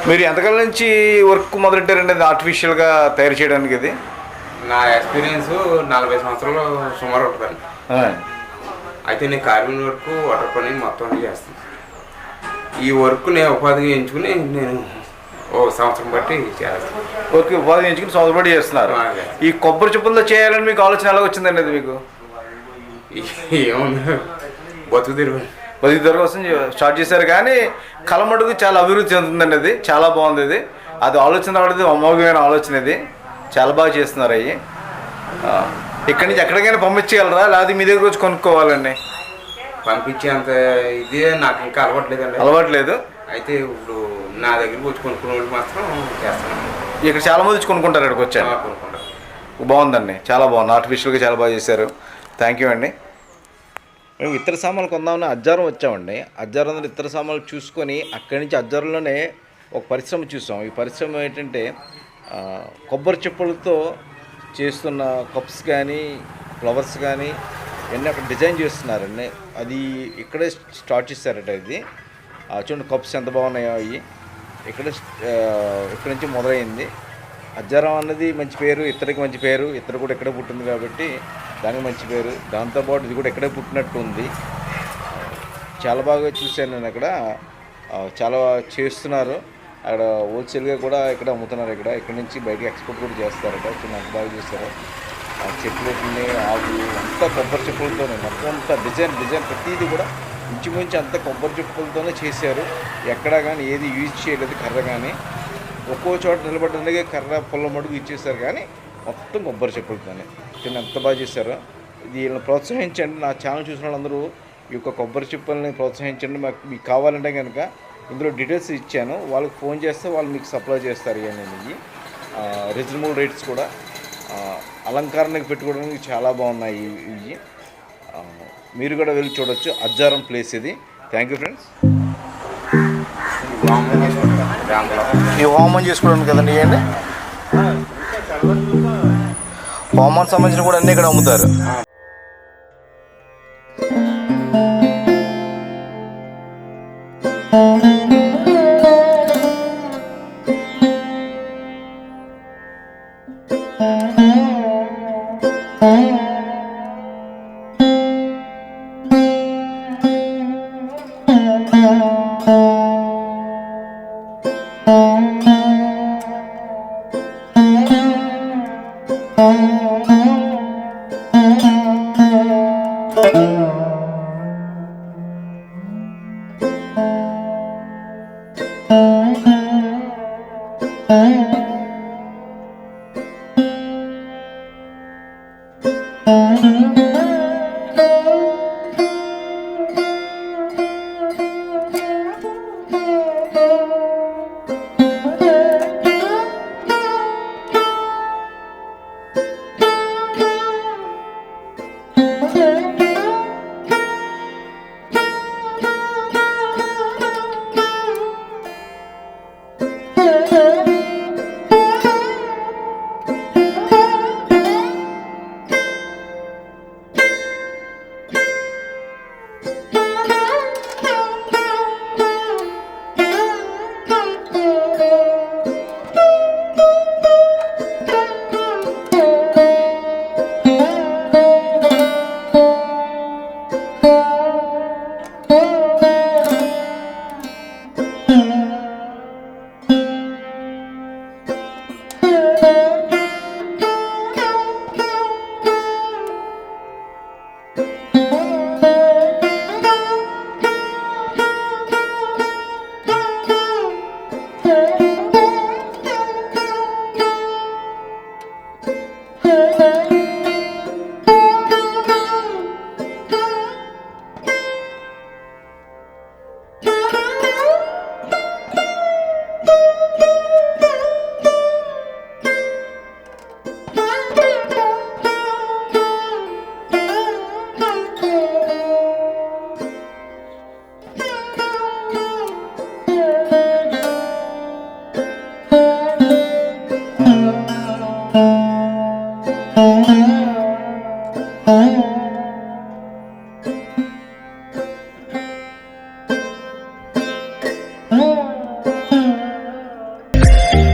మీరు ఎంతకాలం నుంచి వర్క్ మొదలెట్టారండి అది ఆర్టిఫిషియల్గా తయారు చేయడానికి? ఇది నా ఎక్స్పీరియన్స్ 40 సంవత్సరాలు సుమారు ఉంటుందండి. అయితే నేను కార్మిక వర్క్ వాటర్ పని మొత్తం చేస్తాను. ఈ వర్క్ నేను ఉపాధిగా ఎంచుకుని నేను సంవత్సరం బట్టి చేస్తాను. ఓకే, ఉపాధి ఎంచుకుని సంవత్సరం బట్టి చేస్తున్నారు. ఈ కొబ్బరి చెప్పులతో చేయాలని మీకు ఆలోచన ఎలా వచ్చిందండి? అది మీకు ఏముంది, బతుకు తెరువు కోసం స్టార్ట్ చేశారు. కానీ కలమడుగు చాలా అభివృద్ధి చెందుతుందండి. అది చాలా బాగుంది. అది ఆలోచన రావడం అమోఘమైన ఆలోచన. ఇది చాలా బాగా చేస్తున్నారు. అవి ఇక్కడి నుంచి ఎక్కడికైనా పంపించగలరా, లేకపోతే మీ దగ్గర వచ్చి కొనుక్కోవాలండి? పంపించేంత ఇది నాకు ఇంకా అలవాట్లేదు. అయితే ఇప్పుడు నా దగ్గరికి వచ్చి కొనుక్కునే వాళ్ళు మాత్రం చేస్తాను. ఇక్కడ చాలా మంది వచ్చి కొనుక్కుంటారు. ఇక్కడికి వచ్చాను, కొనుక్కుంటారు. బాగుందండి, చాలా బాగుంది. ఆర్టిఫిషియల్గా చాలా బాగా చేశారు. థ్యాంక్ యూ అండి. మేము ఇతర సామాన్లు కొందామని అజ్జారం వచ్చామండి. అజ్జారంలో ఇతర సామాన్లు చూసుకొని అక్కడి నుంచి అజ్జారంలోనే ఒక పరిశ్రమ చూసాం. ఈ పరిశ్రమ ఏంటంటే కొబ్బరి చెప్పులతో చేస్తున్న కప్స్ కానీ ఫ్లవర్స్ కానీ ఇవన్నీ అక్కడ డిజైన్ చేస్తున్నారండి. అది ఇక్కడే స్టార్ట్ చేశారట. ఇది చూడండి, కప్స్ ఎంత బాగున్నాయో. అవి ఇక్కడి నుంచి మొదలైంది. అజ్జారం అన్నది మంచి పేరు, ఇతరికి మంచి పేరు. ఇతరు కూడా ఇక్కడే పుట్టింది కాబట్టి దానికి మంచి పేరు. దాంతోపాటు ఇది కూడా ఇక్కడే పుట్టినట్టు ఉంది. చాలా బాగా చూశాను నేను. అక్కడ చాలా చేస్తున్నారు. అక్కడ హోల్సేల్గా కూడా ఇక్కడ అమ్ముతున్నారు. ఇక్కడ నుంచి బయటకి ఎక్స్పోర్ట్ కూడా చేస్తారట. చిన్న అంత బాగా చేస్తారు. చెప్పులని ఆవులు అంతా కొబ్బరి చెప్పులతోనే, మొత్తం అంతా డిజైన్ ప్రతిదీ కూడా ఇంచుమించు అంతా కొబ్బరి చెప్పులతోనే చేశారు. ఎక్కడా కానీ ఏది యూజ్ చేయలేదు, కర్ర కానీ. ఒక్కో చోట నిలబడడానికి కర్ర పొల్ల మడుగు ఇచ్చేసారు, కానీ మొత్తం కొబ్బరి చెప్పులతోనే. చిన్న ఎంత బాగా చేశారో. ఇది వీళ్ళని ప్రోత్సహించండి. నా ఛానల్ చూసిన వాళ్ళందరూ ఈ యొక్క కొబ్బరి చెప్పుల్ని ప్రోత్సహించండి. మీకు కావాలంటే కనుక ఇందులో డీటెయిల్స్ ఇచ్చాను. వాళ్ళకి ఫోన్ చేస్తే వాళ్ళు మీకు సప్లై చేస్తారు. ఇవన్నీ రీజనబుల్ రేట్స్ కూడా. అలంకరణకు పెట్టుకోవడానికి చాలా బాగున్నాయి ఇవి. మీరు కూడా వెళ్ళి చూడవచ్చు. అజ్జారం ప్లేస్ ఇది. Thank you friends. ఈ హోమం చేసుకోవడానికి కదండి ఇవన్నీ. హోమానికి సంబంధించిన కూడా అన్నీ ఇక్కడ అమ్ముతారు. Thank you.